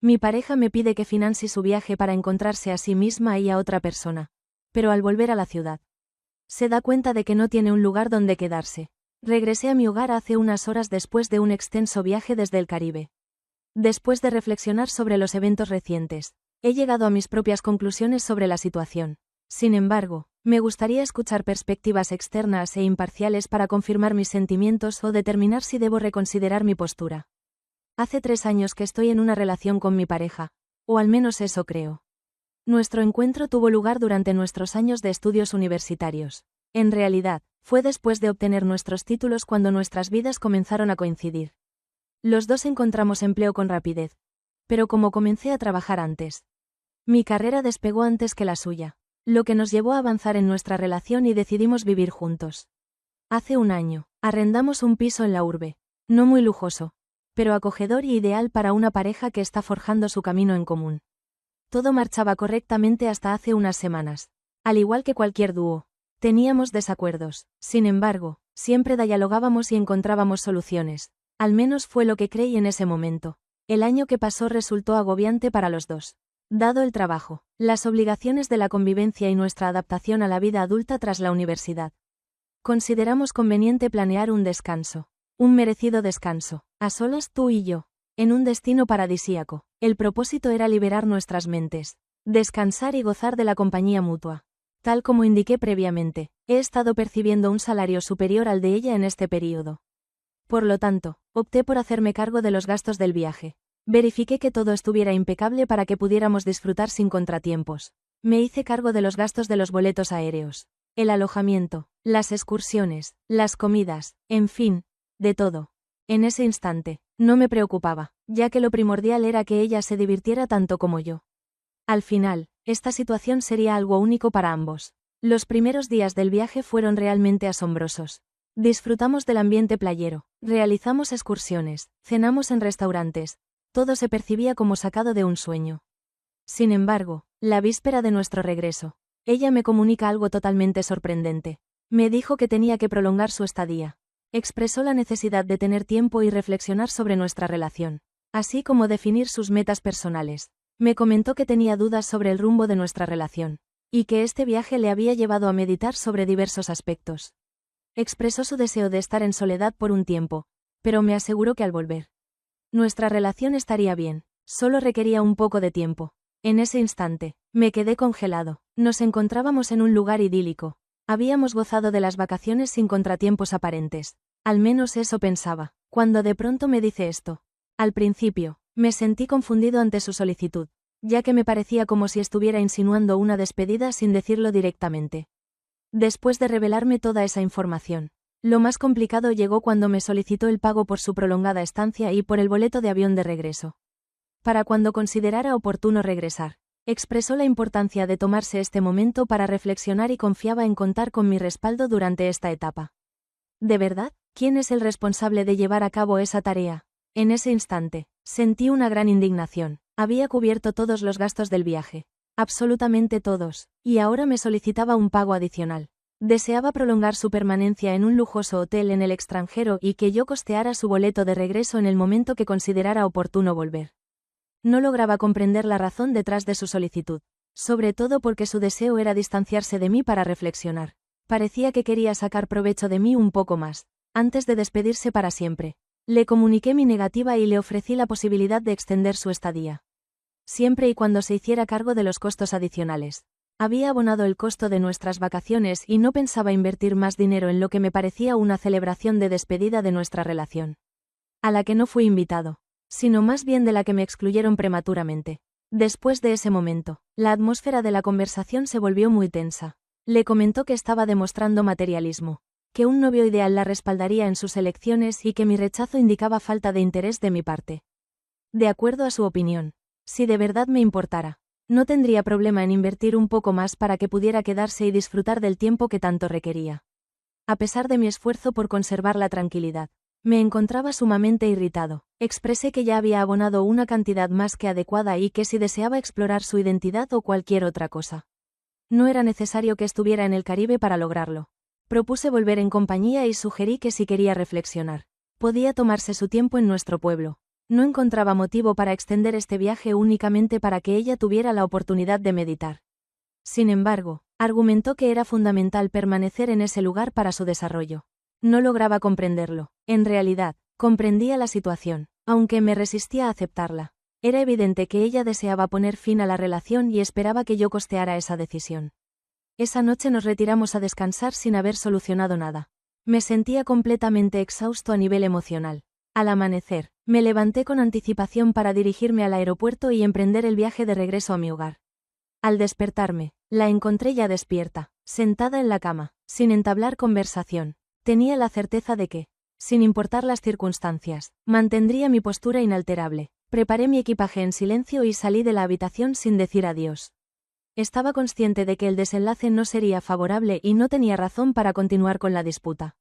Mi pareja me pide que financie su viaje para encontrarse a sí misma y a otra persona. Pero al volver a la ciudad, se da cuenta de que no tiene un lugar donde quedarse. Regresé a mi hogar hace unas horas después de un extenso viaje desde el Caribe. Después de reflexionar sobre los eventos recientes, he llegado a mis propias conclusiones sobre la situación. Sin embargo, me gustaría escuchar perspectivas externas e imparciales para confirmar mis sentimientos o determinar si debo reconsiderar mi postura. Hace 3 años que estoy en una relación con mi pareja, o al menos eso creo. Nuestro encuentro tuvo lugar durante nuestros años de estudios universitarios. En realidad, fue después de obtener nuestros títulos cuando nuestras vidas comenzaron a coincidir. Los dos encontramos empleo con rapidez. Pero como comencé a trabajar antes, mi carrera despegó antes que la suya, lo que nos llevó a avanzar en nuestra relación y decidimos vivir juntos. Hace un año, arrendamos un piso en la urbe, no muy lujoso, pero acogedor y ideal para una pareja que está forjando su camino en común. Todo marchaba correctamente hasta hace unas semanas. Al igual que cualquier dúo, teníamos desacuerdos, sin embargo, siempre dialogábamos y encontrábamos soluciones. Al menos fue lo que creí en ese momento. El año que pasó resultó agobiante para los dos. Dado el trabajo, las obligaciones de la convivencia y nuestra adaptación a la vida adulta tras la universidad, consideramos conveniente planear un descanso. Un merecido descanso, a solas tú y yo, en un destino paradisíaco. El propósito era liberar nuestras mentes, descansar y gozar de la compañía mutua. Tal como indiqué previamente, he estado percibiendo un salario superior al de ella en este período. Por lo tanto, opté por hacerme cargo de los gastos del viaje. Verifiqué que todo estuviera impecable para que pudiéramos disfrutar sin contratiempos. Me hice cargo de los gastos de los boletos aéreos, el alojamiento, las excursiones, las comidas, en fin, de todo. En ese instante, no me preocupaba, ya que lo primordial era que ella se divirtiera tanto como yo. Al final, esta situación sería algo único para ambos. Los primeros días del viaje fueron realmente asombrosos. Disfrutamos del ambiente playero, realizamos excursiones, cenamos en restaurantes, todo se percibía como sacado de un sueño. Sin embargo, la víspera de nuestro regreso, ella me comunica algo totalmente sorprendente. Me dijo que tenía que prolongar su estadía. Expresó la necesidad de tener tiempo y reflexionar sobre nuestra relación, así como definir sus metas personales. Me comentó que tenía dudas sobre el rumbo de nuestra relación, y que este viaje le había llevado a meditar sobre diversos aspectos. Expresó su deseo de estar en soledad por un tiempo, pero me aseguró que al volver, nuestra relación estaría bien, solo requería un poco de tiempo. En ese instante, me quedé congelado. Nos encontrábamos en un lugar idílico. Habíamos gozado de las vacaciones sin contratiempos aparentes. Al menos eso pensaba, cuando de pronto me dice esto. Al principio, me sentí confundido ante su solicitud, ya que me parecía como si estuviera insinuando una despedida sin decirlo directamente. Después de revelarme toda esa información, lo más complicado llegó cuando me solicitó el pago por su prolongada estancia y por el boleto de avión de regreso. Para cuando considerara oportuno regresar, expresó la importancia de tomarse este momento para reflexionar y confiaba en contar con mi respaldo durante esta etapa. ¿De verdad? ¿Quién es el responsable de llevar a cabo esa tarea? En ese instante, sentí una gran indignación. Había cubierto todos los gastos del viaje. Absolutamente todos, y ahora me solicitaba un pago adicional. Deseaba prolongar su permanencia en un lujoso hotel en el extranjero y que yo costeara su boleto de regreso en el momento que considerara oportuno volver. No lograba comprender la razón detrás de su solicitud, sobre todo porque su deseo era distanciarse de mí para reflexionar. Parecía que quería sacar provecho de mí un poco más, antes de despedirse para siempre. Le comuniqué mi negativa y le ofrecí la posibilidad de extender su estadía, siempre y cuando se hiciera cargo de los costos adicionales. Había abonado el costo de nuestras vacaciones y no pensaba invertir más dinero en lo que me parecía una celebración de despedida de nuestra relación, a la que no fui invitado, sino más bien de la que me excluyeron prematuramente. Después de ese momento, la atmósfera de la conversación se volvió muy tensa. Le comentó que estaba demostrando materialismo, que un novio ideal la respaldaría en sus elecciones y que mi rechazo indicaba falta de interés de mi parte. De acuerdo a su opinión, si de verdad me importara, no tendría problema en invertir un poco más para que pudiera quedarse y disfrutar del tiempo que tanto requería. A pesar de mi esfuerzo por conservar la tranquilidad, me encontraba sumamente irritado. Expresé que ya había abonado una cantidad más que adecuada y que si deseaba explorar su identidad o cualquier otra cosa, no era necesario que estuviera en el Caribe para lograrlo. Propuse volver en compañía y sugerí que si quería reflexionar, podía tomarse su tiempo en nuestro pueblo. No encontraba motivo para extender este viaje únicamente para que ella tuviera la oportunidad de meditar. Sin embargo, argumentó que era fundamental permanecer en ese lugar para su desarrollo. No lograba comprenderlo. En realidad, comprendía la situación, aunque me resistía a aceptarla. Era evidente que ella deseaba poner fin a la relación y esperaba que yo costeara esa decisión. Esa noche nos retiramos a descansar sin haber solucionado nada. Me sentía completamente exhausto a nivel emocional. Al amanecer, me levanté con anticipación para dirigirme al aeropuerto y emprender el viaje de regreso a mi hogar. Al despertarme, la encontré ya despierta, sentada en la cama, sin entablar conversación. Tenía la certeza de que, sin importar las circunstancias, mantendría mi postura inalterable. Preparé mi equipaje en silencio y salí de la habitación sin decir adiós. Estaba consciente de que el desenlace no sería favorable y no tenía razón para continuar con la disputa.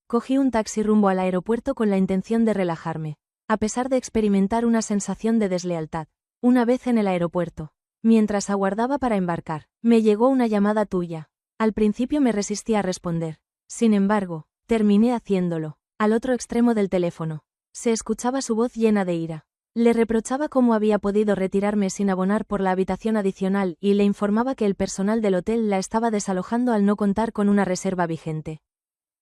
Cogí un taxi rumbo al aeropuerto con la intención de relajarme, a pesar de experimentar una sensación de deslealtad. Una vez en el aeropuerto, mientras aguardaba para embarcar, me llegó una llamada tuya. Al principio me resistí a responder. Sin embargo, terminé haciéndolo. Al otro extremo del teléfono, se escuchaba su voz llena de ira. Le reprochaba cómo había podido retirarme sin abonar por la habitación adicional y le informaba que el personal del hotel la estaba desalojando al no contar con una reserva vigente.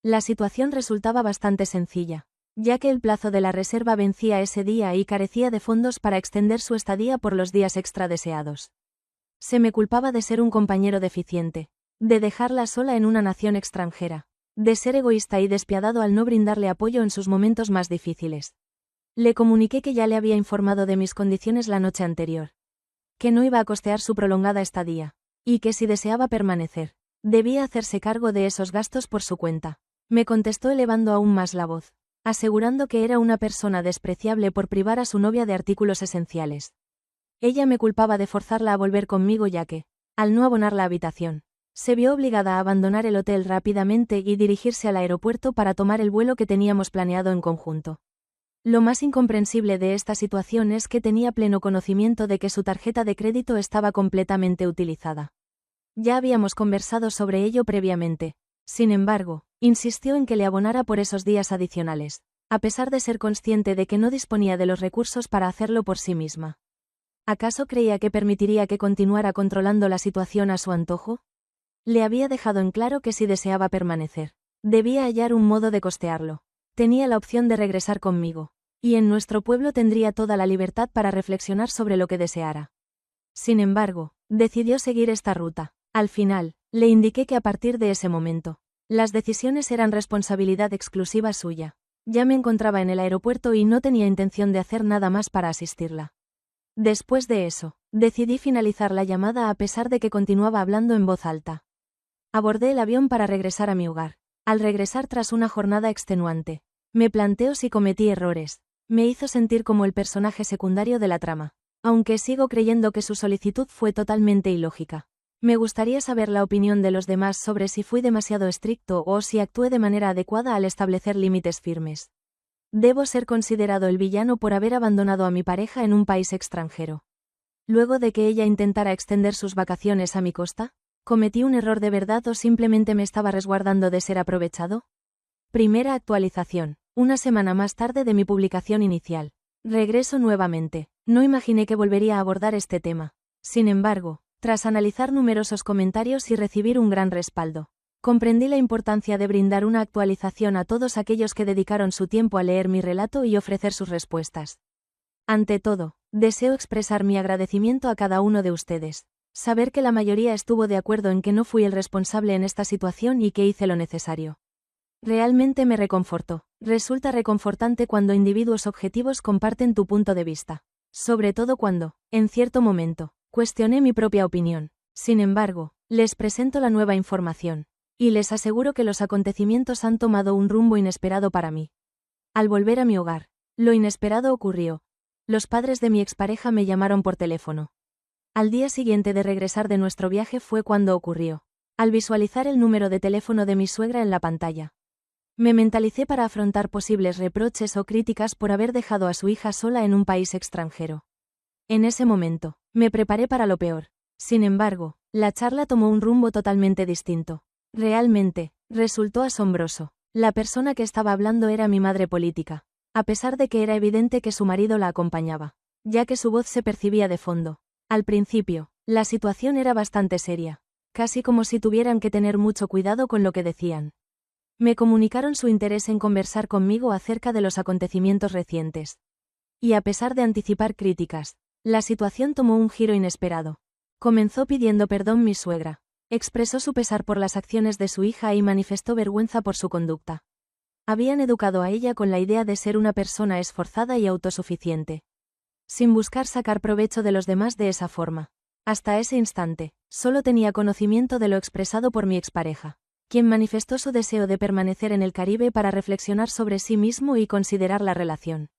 La situación resultaba bastante sencilla, ya que el plazo de la reserva vencía ese día y carecía de fondos para extender su estadía por los días extra deseados. Se me culpaba de ser un compañero deficiente, de dejarla sola en una nación extranjera, de ser egoísta y despiadado al no brindarle apoyo en sus momentos más difíciles. Le comuniqué que ya le había informado de mis condiciones la noche anterior, que no iba a costear su prolongada estadía, y que si deseaba permanecer, debía hacerse cargo de esos gastos por su cuenta. Me contestó elevando aún más la voz, asegurando que era una persona despreciable por privar a su novia de artículos esenciales. Ella me culpaba de forzarla a volver conmigo ya que, al no abonar la habitación, se vio obligada a abandonar el hotel rápidamente y dirigirse al aeropuerto para tomar el vuelo que teníamos planeado en conjunto. Lo más incomprensible de esta situación es que tenía pleno conocimiento de que su tarjeta de crédito estaba completamente utilizada. Ya habíamos conversado sobre ello previamente. Sin embargo, insistió en que le abonara por esos días adicionales, a pesar de ser consciente de que no disponía de los recursos para hacerlo por sí misma. ¿Acaso creía que permitiría que continuara controlando la situación a su antojo? Le había dejado en claro que si deseaba permanecer, debía hallar un modo de costearlo. Tenía la opción de regresar conmigo, y en nuestro pueblo tendría toda la libertad para reflexionar sobre lo que deseara. Sin embargo, decidió seguir esta ruta. Al final, le indiqué que a partir de ese momento, las decisiones eran responsabilidad exclusiva suya. Ya me encontraba en el aeropuerto y no tenía intención de hacer nada más para asistirla. Después de eso, decidí finalizar la llamada a pesar de que continuaba hablando en voz alta. Abordé el avión para regresar a mi hogar. Al regresar tras una jornada extenuante, me planteó si cometí errores. Me hizo sentir como el personaje secundario de la trama, aunque sigo creyendo que su solicitud fue totalmente ilógica. Me gustaría saber la opinión de los demás sobre si fui demasiado estricto o si actué de manera adecuada al establecer límites firmes. ¿Debo ser considerado el villano por haber abandonado a mi pareja en un país extranjero? Luego de que ella intentara extender sus vacaciones a mi costa, ¿cometí un error de verdad o simplemente me estaba resguardando de ser aprovechado? Primera actualización. Una semana más tarde de mi publicación inicial. Regreso nuevamente. No imaginé que volvería a abordar este tema. Sin embargo, tras analizar numerosos comentarios y recibir un gran respaldo, comprendí la importancia de brindar una actualización a todos aquellos que dedicaron su tiempo a leer mi relato y ofrecer sus respuestas. Ante todo, deseo expresar mi agradecimiento a cada uno de ustedes. Saber que la mayoría estuvo de acuerdo en que no fui el responsable en esta situación y que hice lo necesario. Realmente me reconfortó. Resulta reconfortante cuando individuos objetivos comparten tu punto de vista. Sobre todo cuando, en cierto momento, cuestioné mi propia opinión. Sin embargo, les presento la nueva información. Y les aseguro que los acontecimientos han tomado un rumbo inesperado para mí. Al volver a mi hogar, lo inesperado ocurrió. Los padres de mi expareja me llamaron por teléfono. Al día siguiente de regresar de nuestro viaje fue cuando ocurrió. Al visualizar el número de teléfono de mi suegra en la pantalla, me mentalicé para afrontar posibles reproches o críticas por haber dejado a su hija sola en un país extranjero. En ese momento, me preparé para lo peor. Sin embargo, la charla tomó un rumbo totalmente distinto. Realmente, resultó asombroso. La persona que estaba hablando era mi madre política. a pesar de que era evidente que su marido la acompañaba, ya que su voz se percibía de fondo. Al principio, la situación era bastante seria, casi como si tuvieran que tener mucho cuidado con lo que decían. Me comunicaron su interés en conversar conmigo acerca de los acontecimientos recientes. Y a pesar de anticipar críticas, la situación tomó un giro inesperado. Comenzó pidiendo perdón mi suegra. Expresó su pesar por las acciones de su hija y manifestó vergüenza por su conducta. Habían educado a ella con la idea de ser una persona esforzada y autosuficiente, sin buscar sacar provecho de los demás de esa forma. Hasta ese instante, solo tenía conocimiento de lo expresado por mi expareja, quien manifestó su deseo de permanecer en el Caribe para reflexionar sobre sí mismo y considerar la relación.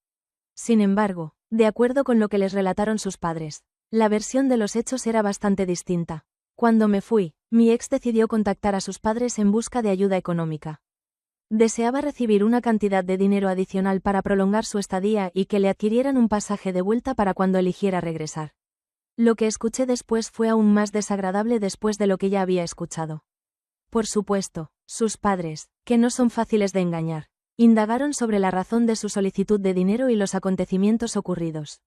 Sin embargo, de acuerdo con lo que les relataron sus padres, la versión de los hechos era bastante distinta. Cuando me fui, mi ex decidió contactar a sus padres en busca de ayuda económica. Deseaba recibir una cantidad de dinero adicional para prolongar su estadía y que le adquirieran un pasaje de vuelta para cuando eligiera regresar. Lo que escuché después fue aún más desagradable después de lo que ya había escuchado. Por supuesto, sus padres, que no son fáciles de engañar, indagaron sobre la razón de su solicitud de dinero y los acontecimientos ocurridos.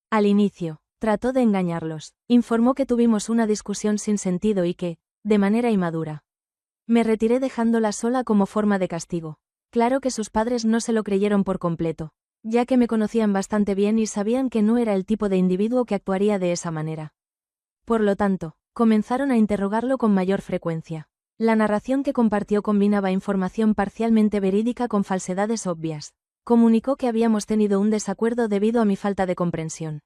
Al inicio, trató de engañarlos, informó que tuvimos una discusión sin sentido y que, de manera inmadura, me retiré dejándola sola como forma de castigo. Claro que sus padres no se lo creyeron por completo, ya que me conocían bastante bien y sabían que no era el tipo de individuo que actuaría de esa manera. Por lo tanto, comenzaron a interrogarlo con mayor frecuencia. La narración que compartió combinaba información parcialmente verídica con falsedades obvias. Comunicó que habíamos tenido un desacuerdo debido a mi falta de comprensión,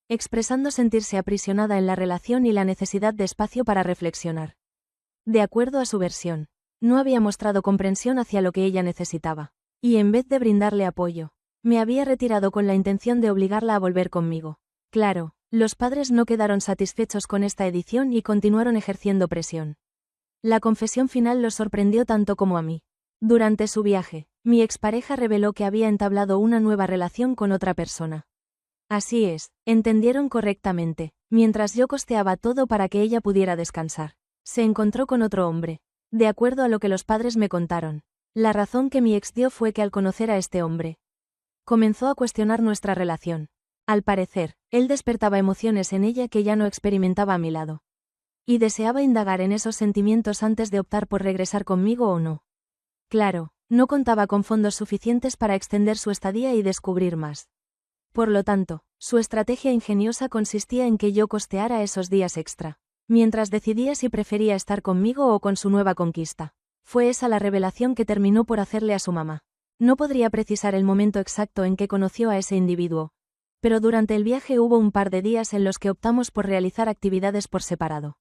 expresando sentirse aprisionada en la relación y la necesidad de espacio para reflexionar. De acuerdo a su versión, no había mostrado comprensión hacia lo que ella necesitaba, y en vez de brindarle apoyo, me había retirado con la intención de obligarla a volver conmigo. Claro, los padres no quedaron satisfechos con esta edición y continuaron ejerciendo presión. La confesión final los sorprendió tanto como a mí. Durante su viaje, mi expareja reveló que había entablado una nueva relación con otra persona. Así es, entendieron correctamente, mientras yo costeaba todo para que ella pudiera descansar. Se encontró con otro hombre. De acuerdo a lo que los padres me contaron, la razón que mi ex dio fue que al conocer a este hombre, comenzó a cuestionar nuestra relación. Al parecer, él despertaba emociones en ella que ya no experimentaba a mi lado. Y deseaba indagar en esos sentimientos antes de optar por regresar conmigo o no. Claro, no contaba con fondos suficientes para extender su estadía y descubrir más. Por lo tanto, su estrategia ingeniosa consistía en que yo costeara esos días extra, mientras decidía si prefería estar conmigo o con su nueva conquista. Fue esa la revelación que terminó por hacerle a su mamá. No podría precisar el momento exacto en que conoció a ese individuo, pero durante el viaje hubo un par de días en los que optamos por realizar actividades por separado,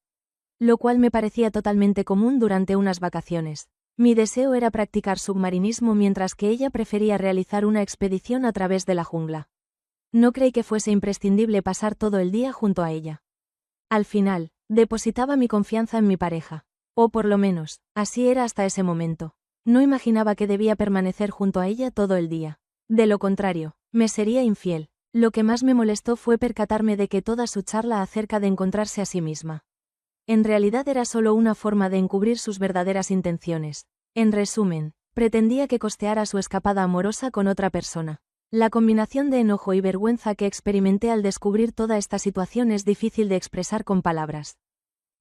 lo cual me parecía totalmente común durante unas vacaciones. Mi deseo era practicar submarinismo mientras que ella prefería realizar una expedición a través de la jungla. No creí que fuese imprescindible pasar todo el día junto a ella. Al final, depositaba mi confianza en mi pareja. O por lo menos, así era hasta ese momento. No imaginaba que debía permanecer junto a ella todo el día. De lo contrario, me sería infiel. Lo que más me molestó fue percatarme de que toda su charla acerca de encontrarse a sí misma, en realidad era solo una forma de encubrir sus verdaderas intenciones. En resumen, pretendía que costeara su escapada amorosa con otra persona. La combinación de enojo y vergüenza que experimenté al descubrir toda esta situación es difícil de expresar con palabras.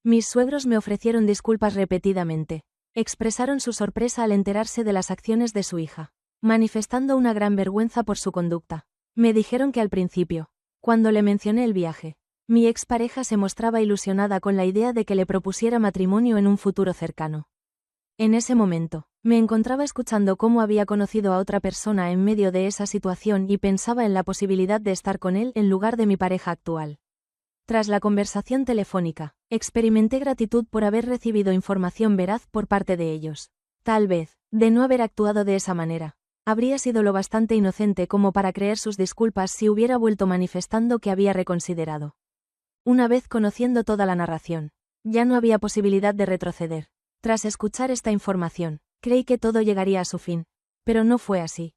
Mis suegros me ofrecieron disculpas repetidamente. Expresaron su sorpresa al enterarse de las acciones de su hija, manifestando una gran vergüenza por su conducta. Me dijeron que al principio, cuando le mencioné el viaje, mi expareja se mostraba ilusionada con la idea de que le propusiera matrimonio en un futuro cercano. En ese momento, me encontraba escuchando cómo había conocido a otra persona en medio de esa situación y pensaba en la posibilidad de estar con él en lugar de mi pareja actual. Tras la conversación telefónica, experimenté gratitud por haber recibido información veraz por parte de ellos. Tal vez, de no haber actuado de esa manera, habría sido lo bastante inocente como para creer sus disculpas si hubiera vuelto manifestando que había reconsiderado. Una vez conociendo toda la narración, ya no había posibilidad de retroceder. Tras escuchar esta información, creí que todo llegaría a su fin, pero no fue así.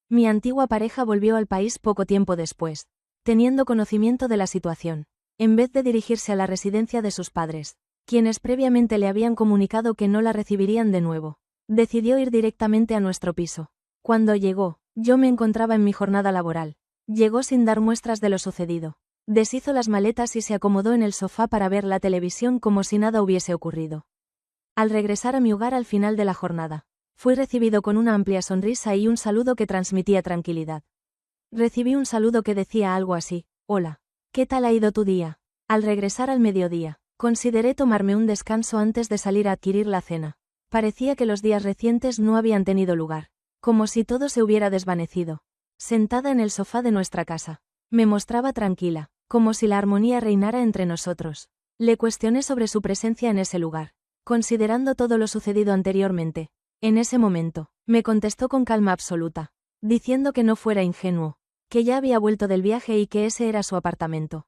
Mi antigua pareja volvió al país poco tiempo después, teniendo conocimiento de la situación. En vez de dirigirse a la residencia de sus padres, quienes previamente le habían comunicado que no la recibirían de nuevo, decidió ir directamente a nuestro piso. Cuando llegó, Yo me encontraba en mi jornada laboral. Llegó sin dar muestras de lo sucedido. Deshizo las maletas y se acomodó en el sofá para ver la televisión como si nada hubiese ocurrido. Al regresar a mi hogar al final de la jornada, fui recibido con una amplia sonrisa y un saludo que transmitía tranquilidad. Recibí un saludo que decía algo así: hola, ¿qué tal ha ido tu día? Al regresar al mediodía, consideré tomarme un descanso antes de salir a adquirir la cena. Parecía que los días recientes no habían tenido lugar, como si todo se hubiera desvanecido. Sentada en el sofá de nuestra casa, me mostraba tranquila, como si la armonía reinara entre nosotros. Le cuestioné sobre su presencia en ese lugar, considerando todo lo sucedido anteriormente. En ese momento, me contestó con calma absoluta, diciendo que no fuera ingenuo, que ya había vuelto del viaje y que ese era su apartamento.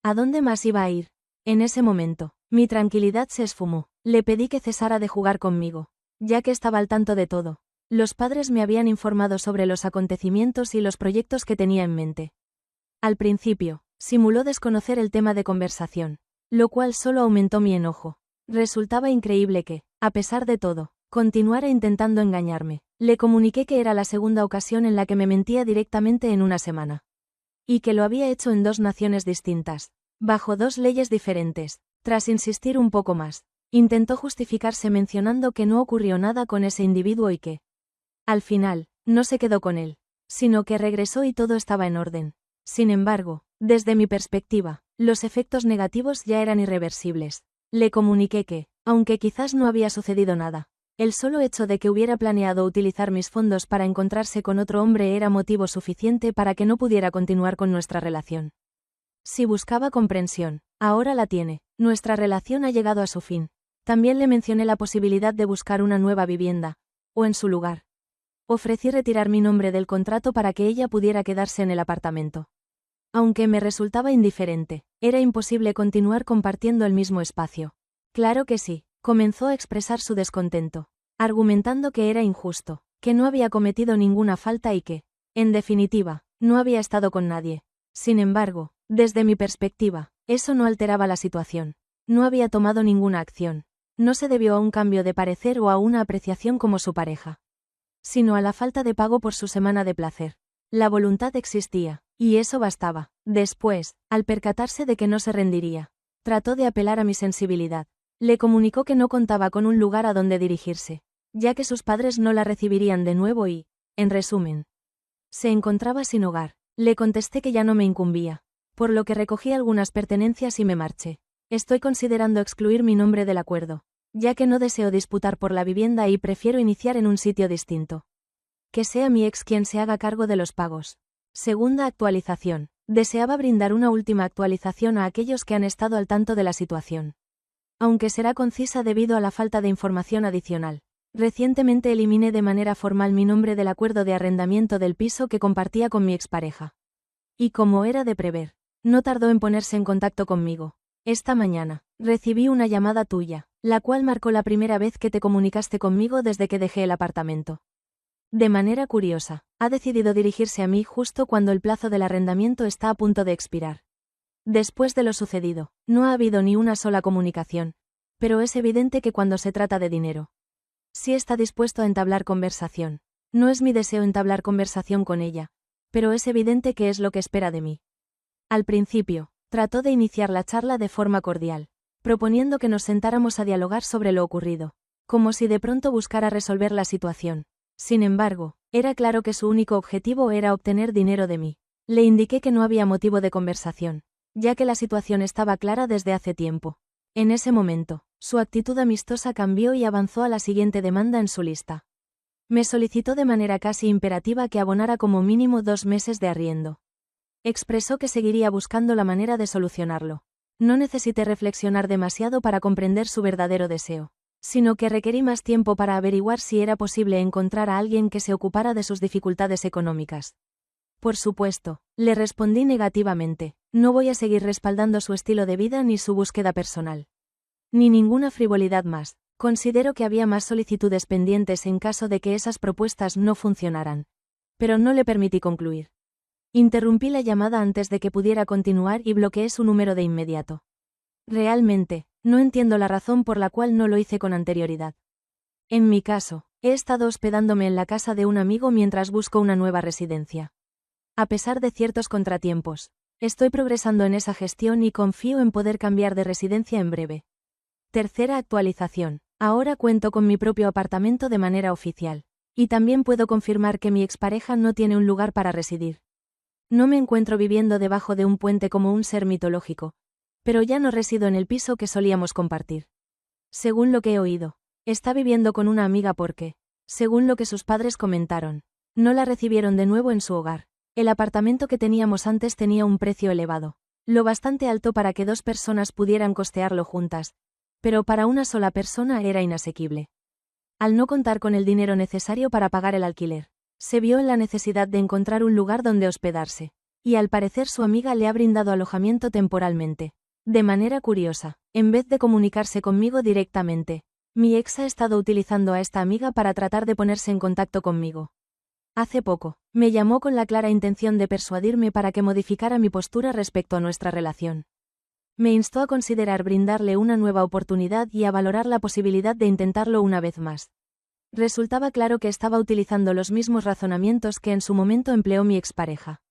¿A dónde más iba a ir? En ese momento, mi tranquilidad se esfumó. Le pedí que cesara de jugar conmigo, ya que estaba al tanto de todo. Los padres me habían informado sobre los acontecimientos y los proyectos que tenía en mente. Al principio, simuló desconocer el tema de conversación, lo cual solo aumentó mi enojo. Resultaba increíble que, a pesar de todo, continuara intentando engañarme. Le comuniqué que era la segunda ocasión en la que me mentía directamente en una semana. Y que lo había hecho en 2 naciones distintas, bajo 2 leyes diferentes. Tras insistir un poco más, intentó justificarse mencionando que no ocurrió nada con ese individuo y que, al final, no se quedó con él, sino que regresó y todo estaba en orden. Sin embargo, desde mi perspectiva, los efectos negativos ya eran irreversibles. Le comuniqué que, aunque quizás no había sucedido nada, el solo hecho de que hubiera planeado utilizar mis fondos para encontrarse con otro hombre era motivo suficiente para que no pudiera continuar con nuestra relación. Si buscaba comprensión, ahora la tiene. Nuestra relación ha llegado a su fin. También le mencioné la posibilidad de buscar una nueva vivienda, o en su lugar. Ofrecí retirar mi nombre del contrato para que ella pudiera quedarse en el apartamento. Aunque me resultaba indiferente, era imposible continuar compartiendo el mismo espacio. Claro que sí, comenzó a expresar su descontento, argumentando que era injusto, que no había cometido ninguna falta y que, en definitiva, no había estado con nadie. Sin embargo, desde mi perspectiva, eso no alteraba la situación. No había tomado ninguna acción. No se debió a un cambio de parecer o a una apreciación como su pareja, sino a la falta de pago por su semana de placer. La voluntad existía, y eso bastaba. Después, al percatarse de que no se rendiría, trató de apelar a mi sensibilidad. Le comunicó que no contaba con un lugar a donde dirigirse, ya que sus padres no la recibirían de nuevo y, en resumen, se encontraba sin hogar. Le contesté que ya no me incumbía, por lo que recogí algunas pertenencias y me marché. Estoy considerando excluir mi nombre del acuerdo, ya que no deseo disputar por la vivienda y prefiero iniciar en un sitio distinto. Que sea mi ex quien se haga cargo de los pagos. Segunda actualización. Deseaba brindar una última actualización a aquellos que han estado al tanto de la situación. Aunque será concisa debido a la falta de información adicional. Recientemente eliminé de manera formal mi nombre del acuerdo de arrendamiento del piso que compartía con mi expareja. Y como era de prever, no tardó en ponerse en contacto conmigo. Esta mañana, recibí una llamada tuya, la cual marcó la primera vez que te comunicaste conmigo desde que dejé el apartamento. De manera curiosa, ha decidido dirigirse a mí justo cuando el plazo del arrendamiento está a punto de expirar. Después de lo sucedido, no ha habido ni una sola comunicación, pero es evidente que cuando se trata de dinero, sí está dispuesto a entablar conversación. No es mi deseo entablar conversación con ella, pero es evidente que es lo que espera de mí. Al principio, trató de iniciar la charla de forma cordial, proponiendo que nos sentáramos a dialogar sobre lo ocurrido, como si de pronto buscara resolver la situación. Sin embargo, era claro que su único objetivo era obtener dinero de mí. Le indiqué que no había motivo de conversación, ya que la situación estaba clara desde hace tiempo. En ese momento, su actitud amistosa cambió y avanzó a la siguiente demanda en su lista. Me solicitó de manera casi imperativa que abonara como mínimo 2 meses de arriendo. Expresó que seguiría buscando la manera de solucionarlo. No necesité reflexionar demasiado para comprender su verdadero deseo, sino que requerí más tiempo para averiguar si era posible encontrar a alguien que se ocupara de sus dificultades económicas. Por supuesto, le respondí negativamente. No voy a seguir respaldando su estilo de vida ni su búsqueda personal. Ni ninguna frivolidad más. Considero que había más solicitudes pendientes en caso de que esas propuestas no funcionaran. Pero no le permití concluir. Interrumpí la llamada antes de que pudiera continuar y bloqueé su número de inmediato. Realmente, no entiendo la razón por la cual no lo hice con anterioridad. En mi caso, He estado hospedándome en la casa de un amigo mientras busco una nueva residencia. A pesar de ciertos contratiempos, estoy progresando en esa gestión y confío en poder cambiar de residencia en breve. Tercera actualización. Ahora cuento con mi propio apartamento de manera oficial. Y también puedo confirmar que mi expareja no tiene un lugar para residir. No me encuentro viviendo debajo de un puente como un ser mitológico. Pero ya no resido en el piso que solíamos compartir. Según lo que he oído, está viviendo con una amiga porque, según lo que sus padres comentaron, no la recibieron de nuevo en su hogar. El apartamento que teníamos antes tenía un precio elevado, lo bastante alto para que 2 personas pudieran costearlo juntas, pero para una sola persona era inasequible. Al no contar con el dinero necesario para pagar el alquiler, se vio en la necesidad de encontrar un lugar donde hospedarse, y al parecer su amiga le ha brindado alojamiento temporalmente. De manera curiosa, en vez de comunicarse conmigo directamente, mi ex ha estado utilizando a esta amiga para tratar de ponerse en contacto conmigo. Hace poco, me llamó con la clara intención de persuadirme para que modificara mi postura respecto a nuestra relación. Me instó a considerar brindarle una nueva oportunidad y a valorar la posibilidad de intentarlo una vez más. Resultaba claro que estaba utilizando los mismos razonamientos que en su momento empleó mi expareja,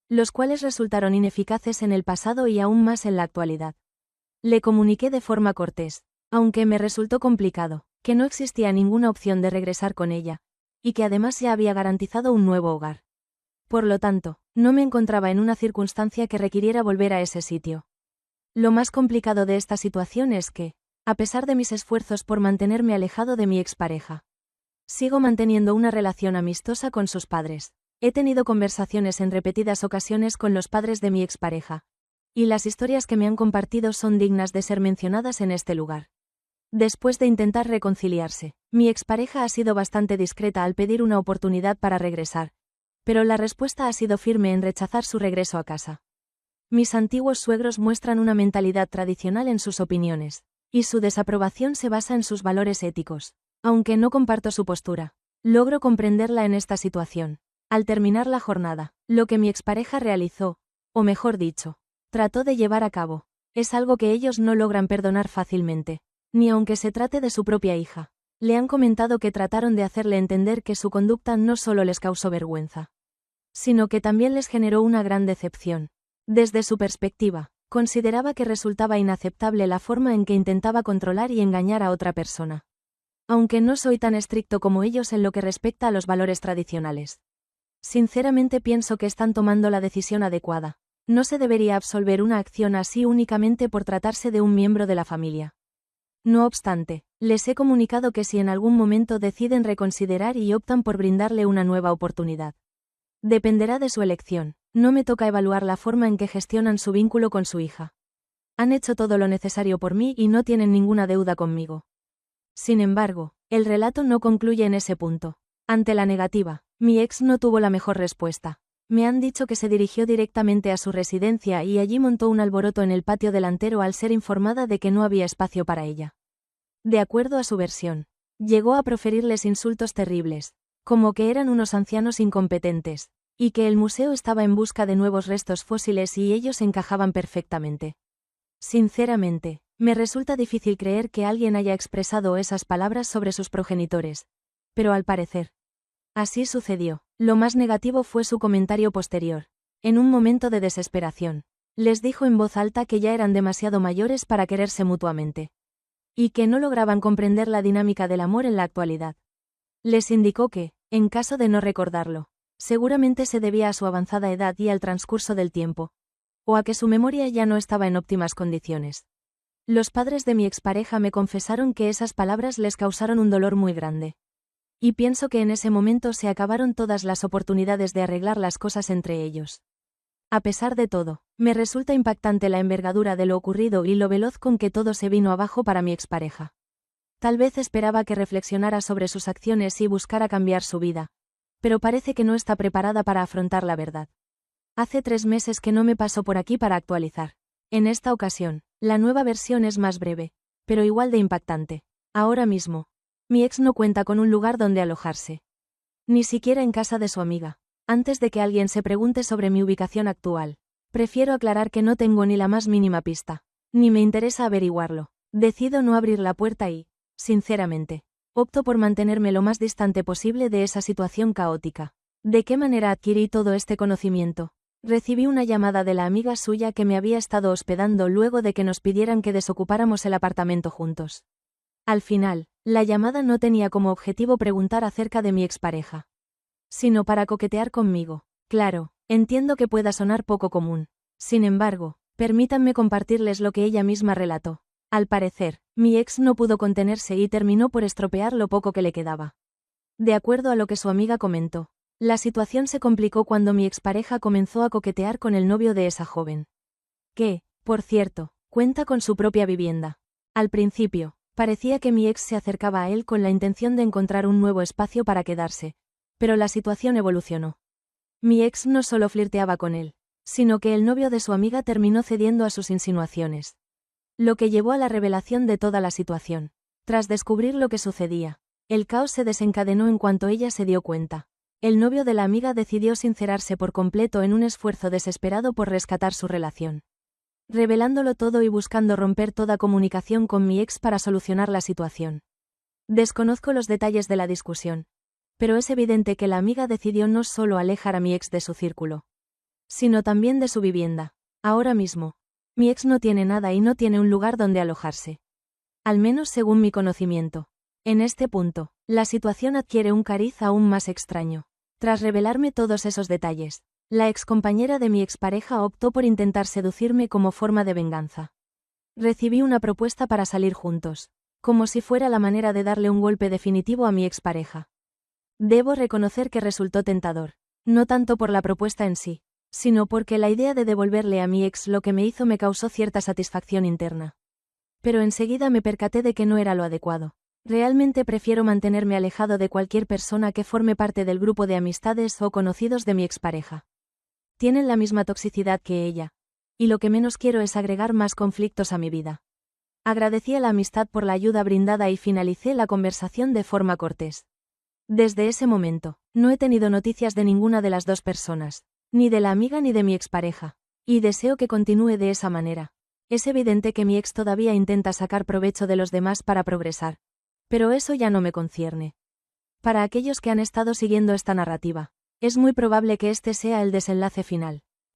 los cuales resultaron ineficaces en el pasado y aún más en la actualidad. Le comuniqué de forma cortés, aunque me resultó complicado, que no existía ninguna opción de regresar con ella, y que además ya había garantizado un nuevo hogar. Por lo tanto, no me encontraba en una circunstancia que requiriera volver a ese sitio. Lo más complicado de esta situación es que, a pesar de mis esfuerzos por mantenerme alejado de mi expareja, sigo manteniendo una relación amistosa con sus padres. He tenido conversaciones en repetidas ocasiones con los padres de mi expareja, y las historias que me han compartido son dignas de ser mencionadas en este lugar. Después de intentar reconciliarse, mi expareja ha sido bastante discreta al pedir una oportunidad para regresar, pero la respuesta ha sido firme en rechazar su regreso a casa. Mis antiguos suegros muestran una mentalidad tradicional en sus opiniones, y su desaprobación se basa en sus valores éticos. Aunque no comparto su postura, logro comprenderla en esta situación. Al terminar la jornada, lo que mi expareja realizó, o mejor dicho, trató de llevar a cabo, es algo que ellos no logran perdonar fácilmente, ni aunque se trate de su propia hija. Le han comentado que trataron de hacerle entender que su conducta no solo les causó vergüenza, sino que también les generó una gran decepción. Desde su perspectiva, consideraba que resultaba inaceptable la forma en que intentaba controlar y engañar a otra persona. Aunque no soy tan estricto como ellos en lo que respecta a los valores tradicionales. Sinceramente pienso que están tomando la decisión adecuada. No se debería absolver una acción así únicamente por tratarse de un miembro de la familia. No obstante, les he comunicado que si en algún momento deciden reconsiderar y optan por brindarle una nueva oportunidad, dependerá de su elección. No me toca evaluar la forma en que gestionan su vínculo con su hija. Han hecho todo lo necesario por mí y no tienen ninguna deuda conmigo. Sin embargo, el relato no concluye en ese punto. Ante la negativa, mi ex no tuvo la mejor respuesta. Me han dicho que se dirigió directamente a su residencia y allí montó un alboroto en el patio delantero al ser informada de que no había espacio para ella. De acuerdo a su versión, llegó a proferirles insultos terribles, como que eran unos ancianos incompetentes, y que el museo estaba en busca de nuevos restos fósiles y ellos encajaban perfectamente. Sinceramente, me resulta difícil creer que alguien haya expresado esas palabras sobre sus progenitores, pero al parecer, así sucedió. Lo más negativo fue su comentario posterior. En un momento de desesperación, les dijo en voz alta que ya eran demasiado mayores para quererse mutuamente, y que no lograban comprender la dinámica del amor en la actualidad. Les indicó que, en caso de no recordarlo, seguramente se debía a su avanzada edad y al transcurso del tiempo, o a que su memoria ya no estaba en óptimas condiciones. Los padres de mi expareja me confesaron que esas palabras les causaron un dolor muy grande. Y pienso que en ese momento se acabaron todas las oportunidades de arreglar las cosas entre ellos. A pesar de todo, me resulta impactante la envergadura de lo ocurrido y lo veloz con que todo se vino abajo para mi expareja. Tal vez esperaba que reflexionara sobre sus acciones y buscara cambiar su vida, pero parece que no está preparada para afrontar la verdad. Hace 3 meses que no me paso por aquí para actualizar. En esta ocasión, la nueva versión es más breve, pero igual de impactante. Ahora mismo, mi ex no cuenta con un lugar donde alojarse. Ni siquiera en casa de su amiga. Antes de que alguien se pregunte sobre mi ubicación actual, prefiero aclarar que no tengo ni la más mínima pista. Ni me interesa averiguarlo. Decido no abrir la puerta y, sinceramente, Opto por mantenerme lo más distante posible de esa situación caótica. ¿De qué manera adquirí todo este conocimiento? Recibí una llamada de la amiga suya que me había estado hospedando luego de que nos pidieran que desocupáramos el apartamento juntos. Al final, la llamada no tenía como objetivo preguntar acerca de mi expareja, sino para coquetear conmigo. Claro, entiendo que pueda sonar poco común. Sin embargo, permítanme compartirles lo que ella misma relató. Al parecer, mi ex no pudo contenerse y terminó por estropear lo poco que le quedaba. De acuerdo a lo que su amiga comentó, la situación se complicó cuando mi expareja comenzó a coquetear con el novio de esa joven, que, por cierto, cuenta con su propia vivienda. Al principio, parecía que mi ex se acercaba a él con la intención de encontrar un nuevo espacio para quedarse, pero la situación evolucionó. Mi ex no solo flirteaba con él, sino que el novio de su amiga terminó cediendo a sus insinuaciones, lo que llevó a la revelación de toda la situación. Tras descubrir lo que sucedía, el caos se desencadenó en cuanto ella se dio cuenta. El novio de la amiga decidió sincerarse por completo en un esfuerzo desesperado por rescatar su relación, revelándolo todo y buscando romper toda comunicación con mi ex para solucionar la situación. Desconozco los detalles de la discusión, pero es evidente que la amiga decidió no solo alejar a mi ex de su círculo, sino también de su vivienda. Ahora mismo, mi ex no tiene nada y no tiene un lugar donde alojarse. Al menos según mi conocimiento. En este punto, la situación adquiere un cariz aún más extraño. Tras revelarme todos esos detalles, la excompañera de mi expareja optó por intentar seducirme como forma de venganza. Recibí una propuesta para salir juntos, como si fuera la manera de darle un golpe definitivo a mi expareja. Debo reconocer que resultó tentador, no tanto por la propuesta en sí, sino porque la idea de devolverle a mi ex lo que me hizo me causó cierta satisfacción interna. Pero enseguida me percaté de que no era lo adecuado. Realmente prefiero mantenerme alejado de cualquier persona que forme parte del grupo de amistades o conocidos de mi expareja. Tienen la misma toxicidad que ella, y lo que menos quiero es agregar más conflictos a mi vida. Agradecí a la amistad por la ayuda brindada y finalicé la conversación de forma cortés. Desde ese momento, no he tenido noticias de ninguna de las dos personas, ni de la amiga ni de mi expareja, y deseo que continúe de esa manera. Es evidente que mi ex todavía intenta sacar provecho de los demás para progresar, pero eso ya no me concierne. Para aquellos que han estado siguiendo esta narrativa, es muy probable que este sea el desenlace final.